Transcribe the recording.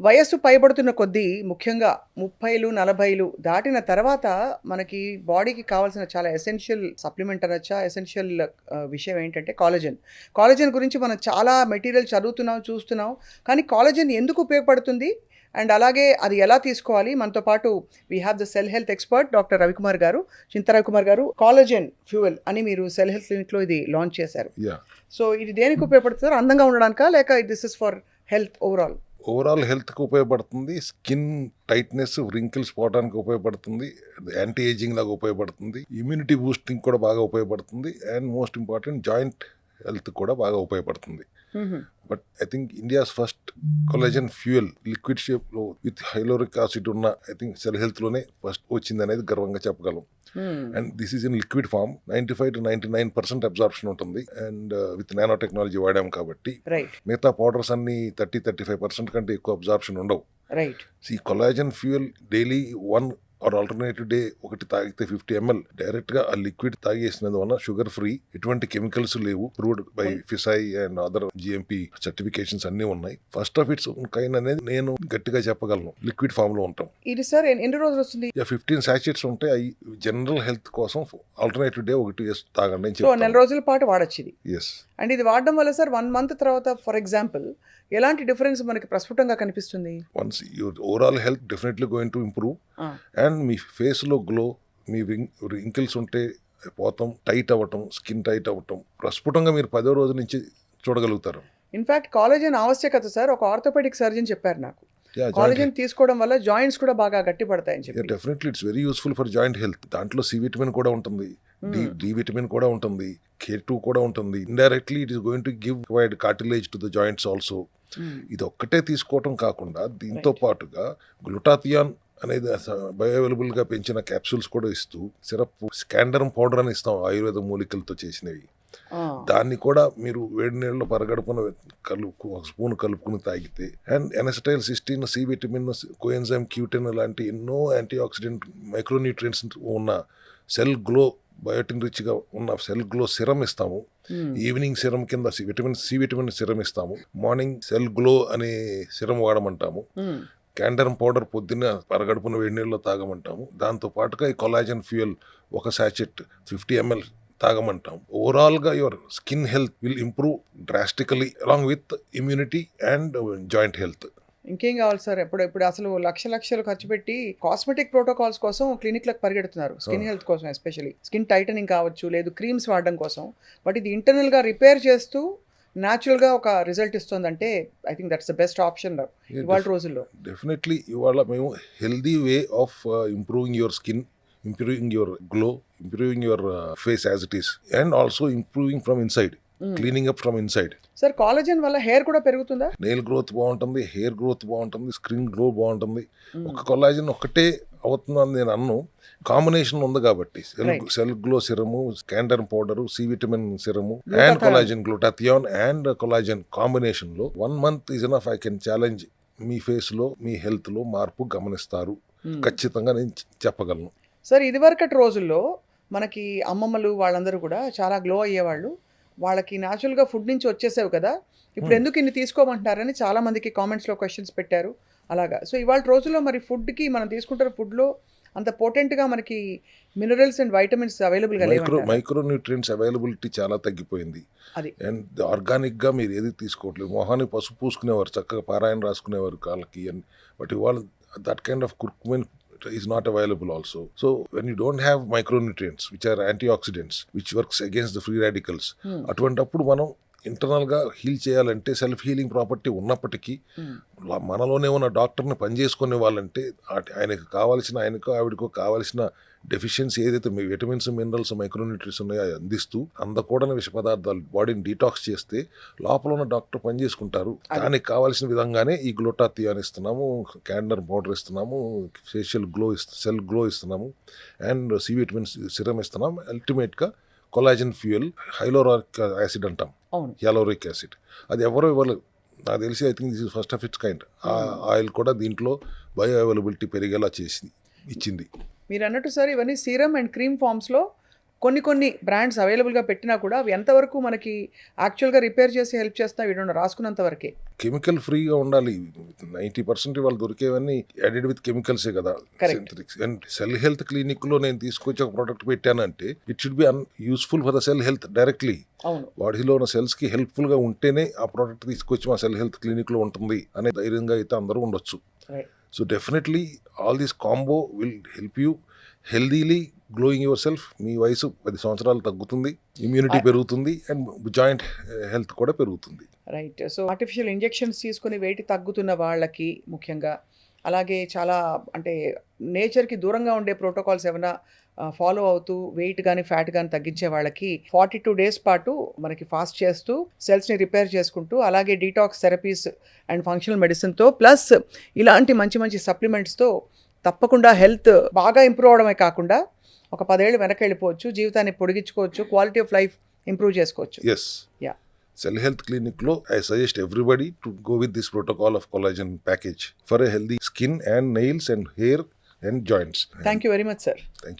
వయస్సు పైబడుతున్న కొద్దీ ముఖ్యంగా 30లు, 40లు దాటిన తర్వాత మనకి బాడీకి కావాల్సిన చాలా ఎసెన్షియల్ సప్లిమెంట్ అనొచ్చా, ఎసెన్షియల్ విషయం ఏంటంటే కాలజన్. కాలజన్ గురించి మనం చాలా మెటీరియల్ చదువుతున్నాం, చూస్తున్నాం. కానీ కాలజన్ ఎందుకు ఉపయోగపడుతుంది? అండ్ అలాగే అది ఎలా తీసుకోవాలి? మనతో పాటు we have the cell health expert doctor Ravikumar గారు, చింతా రవికుమార్ గారు. కాలజన్ ఫ్యూయల్ అని మీరు సెల్ హెల్త్ క్లినిక్‌లో ఇది లాంచ్ చేశారు. యా సో ఇది దేనికి ఉపయోగపడుతుంది సార్? అందంగా ఉండడానికా? లేక this is for health overall? Overall హెల్త్కి ఉపయోగపడుతుంది, స్కిన్ టైట్నెస్ రింకిల్స్ పోవడానికి ఉపయోగపడుతుంది, యాంటీ ఏజింగ్ లాగా ఉపయోగపడుతుంది, ఇమ్యూనిటీ బూస్టింగ్ కూడా బాగా ఉపయోగపడుతుంది, and most important joint health కూడా బాగా ఉపయోగపడుతుంది. But I think India's first collagen fuel liquid షేప్లో విత్ హైలోరిక్ యాసిడ్ ఉన్న ఐ థింక్ సెల్ హెల్త్లోనే ఫస్ట్ వచ్చింది అనేది గర్వంగా చెప్పగలం. And this is in liquid form. 95 to 99% absorption ఉంటుంది. అండ్ విత్ నానో టెక్నాలజీ వాడాం కాబట్టి రైట్, మిగతా పౌడర్స్ అన్ని 30-35% కంటే ఎక్కువ అబ్జార్ప్షన్ ఉండవు. రైట్. ఈ collagen fuel daily 1 or alternative day ఒకటి తాగితే 50 ml డైరెక్ట్ గా ఆ లిక్విడ్ తాగేసినందువల్ల షుగర్ ఫ్రీ, ఎటువంటి కెమికల్స్ లేవు, proved by FSSAI and other GMP certifications అన్ని ఉన్నాయి. ఫస్ట్ ఆఫ్ ఇట్స్ కైండ్ అనేది నేను గట్టిగా చెప్పగలను. లిక్విడ్ ఫామ్ లో ఉంటాం. ఇది సార్ ఎన్ని రోజులు వస్తుంది? 15 సాచెట్స్ ఉంటాయి. అవి జనరల్ హెల్త్ కోసం ఆల్టర్నేటివ్ డే ఒకటి తాగండి అని సో నెల చెప్తాను. రోజుల పాటు వాడచ్చు ఇది. ఎస్. అండ్ ఇది వాడడం వల్ల సార్ 1 month తర్వాత ఫర్ ఎగ్జాంపుల్ ఎలాంటి డిఫరెన్స్ మనకి ప్రస్ఫుటంగా కనిపిస్తుంది? Once your overall health definitely going to improve. And me face లో గ్లో, మీ రింకిల్స్ ఉంటే పోతాం, టైట్ అవ్వటం, స్కిన్ టైట్ అవ్వటం ప్రస్ఫుటంగా మీరు 10వ రోజు నుంచి చూడగలుగుతారు. ఇన్ఫాక్ట్ కాలేజన్ ఆవశ్యకత సార్ ఒక ఆర్థోపెడిక్ సర్జన్ చెప్పారు నాకు. కాలేజన్ తీసుకోవడం వల్ల జాయింట్స్ కూడా బాగా గట్టి పడతాయని చెప్పి. Definitely it's very useful for joint health. దాంట్లో సి విటమిన్ కూడా ఉంటుంది, డి విటమిన్ కూడా ఉంటుంది, K2 కూడా ఉంటుంది. Indirectly it is going to give wide cartilage to the joints also. ఇది ఒక్కటే తీసుకోవటం కాకుండా దీంతో పాటుగా గ్లూటాథియాన్ అనేది బయోఅవైలబుల్ గా పెంచిన క్యాప్సూల్స్ కూడా ఇస్తూ, సిరప్ స్కాండరం పౌడర్ అని ఇస్తాం ఆయుర్వేద మూలికలతో చేసినవి. దాన్ని కూడా మీరు వేడి నీళ్ళలో పరగడుపున ఒక స్పూన్ కలుపుకుని తాగితే, and N acetyl cysteine, C vitamin, coenzyme Q10 లాంటి ఎన్నో యాంటీ ఆక్సిడెంట్ మైక్రోన్యూట్రియంట్స్ ఉన్న సెల్ గ్లో, బయోటిన్ రిచ్ గా ఉన్న సెల్ గ్లో సిరం ఇస్తాము. ఈవినింగ్ సిరం కింద సి విటమిన్ సిరం ఇస్తాము. మార్నింగ్ సెల్ గ్లో అనే సిరం వాడమంటాము. క్యాండరం పౌడర్ పొద్దున్న పరగడుపున వేడి నీళ్ళలో తాగమంటాము. దాంతో పాటుగా ఈ కొలాజన్ ఫ్యూయల్ ఒక సాచెట్ 50 ml తాగమంటాం. ఓవరాల్ గా your skin health will improve drastically along with immunity and joint health. ఇంకేం కావాలి సార్? ఇప్పుడు అసలు లక్షలు ఖర్చు పెట్టి కాస్మెటిక్ ప్రోటోకాల్స్ కోసం క్లినిక్లకు పరిగెడుతున్నారు, స్కిన్ హెల్త్ కోసం, ఎస్పెషల్లీ స్కిన్ టైటనింగ్ కావచ్చు, లేదు క్రీమ్స్ వాడడం కోసం. బట్ ఇది ఇంటర్నల్ గా రిపేర్ చేస్తూ న్యాచురల్ గా ఒక రిజల్ట్ ఇస్తుందంటే I think that's the best option ఇవాళ రోజుల్లో. డెఫినెట్లీ ఇవాళ మేము healthy way of improving your skin, improving your glow, improving your face as it is, and also improving from inside, cleaning up from inside. Sir collagen వల్ల hair కూడా పెరుగుతుందా? Nail growth బాగుంటుంది, hair growth బాగుంటుంది, skin glow బాగుంటుంది. ఒక collagen ఒక్కటే అవుతుందని నేను అన్ను, కాంబినేషన్ ఉంది కాబట్టి సెల్ గ్లో సిరము, స్కాండర్ powder, C vitamin serum and collagen, glutathione and collagen combination లో 1 month is enough. I can challenge, మీ ఫేస్ లో, మీ హెల్త్ లో మార్పు గమనిస్తారు, ఖచ్చితంగా నేను చెప్పగలను. సార్ ఇదివరకటి రోజుల్లో మనకి అమ్మమ్మలు వాళ్ళందరూ కూడా చాలా గ్లో అయ్యేవాళ్ళు. వాళ్ళకి న్యాచురల్గా ఫుడ్ నుంచి వచ్చేసేవి కదా, ఇప్పుడు ఎందుకు ఇన్ని తీసుకోమంటున్నారని చాలా మందికి కామెంట్స్లో క్వశ్చన్స్ పెట్టారు అలాగా. సో ఇవాళ రోజుల్లో మరి ఫుడ్కి మనం తీసుకుంటున్న ఫుడ్లో అంత పోటెంట్గా మనకి మినరల్స్ అండ్ వైటమిన్స్ అవైలబుల్గా లేవు. మైక్రోన్యూట్రియంట్స్ అవైలబిలిటీ చాలా తగ్గిపోయింది. అది అండ్ ఆర్గానిక్గా మీరు ఏది తీసుకోవట్లేదు. మొహాన్ని పసుపు పూసుకునేవారు, చక్కగా పారాయణ రాసుకునేవారు కాళ్ళకి. అండ్ బట్ ఇవాళ that kind of curcumin is not available also. So when you don't have micronutrients which are antioxidants which works against the free radicals, అటువంటప్పుడు మనం ఇంటర్నల్ గా హీల్ చేయాలంటే సెల్ఫ్ హీలింగ్ ప్రాపర్టీ ఉన్నప్పటికీ మనలోనే ఉన్న డాక్టర్ని పనిచేసుకునే వాళ్ళంటే ఆయనకు ఆవిడకో కావాల్సిన డెఫిషియన్సీ ఏదైతే విటమిన్స్, మినరల్స్, మైక్రోన్యూట్రియంట్స్ ఉన్నాయో అందిస్తూ అందకూడని విష పదార్థాలు బాడీని డీటాక్స్ చేస్తే లోపల ఉన్న డాక్టర్ పనిచేసుకుంటారు. దానికి కావాల్సిన విధంగానే ఈ గ్లూటాథియాన్ ఇస్తున్నాము, క్యాండర్ పౌడర్ ఇస్తున్నాము, ఫేషియల్ గ్లో సెల్ గ్లో ఇస్తున్నాము, అండ్ సి విటమిన్ సిరం ఇస్తున్నాము. అల్టిమేట్ గా కొలాజన్ ఫ్యూయల్, హైలోరిక్ యాసిడ్ అంటాం, హ్యాలోరిక్ యాసిడ్, అది ఎవరో ఇవ్వలేదు నాకు తెలిసి. I think this is first of it's kind. ఆ ఆయిల్ కూడా దీంట్లో బయో అవైలబిలిటీ పెరిగేలా ఇచ్చింది. మీరు అన్నట్టు సార్ ఇవన్నీ సీరం అండ్ క్రీమ్ ఫామ్స్లో కొన్ని బ్రాండ్స్ అవైలబుల్గా పెట్టినా కూడా అవి ఎంతవరకు మనకి యాక్చువల్గా రిపేర్ చేసి హెల్ప్ చేస్తున్నా వీడు రాసుకున్నంత వరకే. కెమికల్ ఫ్రీగా ఉండాలి. 90% వాళ్ళు దొరికేవన్నీ యాడెడ్ విత్ కెమికల్సే కదా, Correct. Synthetics. And cell health clinic లో నేను తీసుకొచ్చి ఒక ప్రోడక్ట్ పెట్టానంటే it should be useful for the cell health directly. అవును. బాడీలో ఉన్న సెల్స్ కి హెల్ప్ఫుల్ గా ఉంటేనే ఆ ప్రోడక్ట్ తీసుకొచ్చి మా సెల్ హెల్త్ క్లినిక్ లో ఉంటుంది అనే ధైర్యంగా అయితే అందరూ ఉండొచ్చు. Right. So definitely all this combo will help you healthily glowing your self. మీ వయసు 10 సంవత్సరాలు తగ్గుతుంది, ఇమ్యూనిటీ పెరుగుతుంది, అండ్ జాయింట్ హెల్త్ కూడా పెరుగుతుంది. రైట్. సో ఆర్టిఫిషియల్ ఇంజెక్షన్స్ తీసుకుని వెయిట్ తగ్గుతున్న వాళ్ళకి ముఖ్యంగా, అలాగే చాలా అంటే నేచర్కి దూరంగా ఉండే ప్రోటోకాల్స్ ఏమైనా ఫాలో అవుతూ వెయిట్ కానీ ఫ్యాట్ కానీ తగ్గించే వాళ్ళకి 42 డేస్ పాటు మనకి ఫాస్ట్ చేస్తూ సెల్స్ని రిపేర్ చేసుకుంటూ, అలాగే డీటాక్స్ థెరపీస్ అండ్ ఫంక్షనల్ మెడిసిన్తో ప్లస్ ఇలాంటి మంచి సప్లిమెంట్స్తో తప్పకుండా హెల్త్ బాగా ఇంప్రూవ్ అవడమే కాకుండా ఒక 10 ఏళ్ళు వెనక్కి వెళ్ళిపోవచ్చు, జీవితాన్ని పొడిగించుకోవచ్చు, క్వాలిటీ ఆఫ్ లైఫ్ ఇంప్రూవ్ చేసుకోవచ్చు. Yes. Yeah. Cell Health Clinic lo I suggest everybody to go with this protocol of collagen package for a healthy skin and nails and hair and joints. Thank you very much sir. Thank you.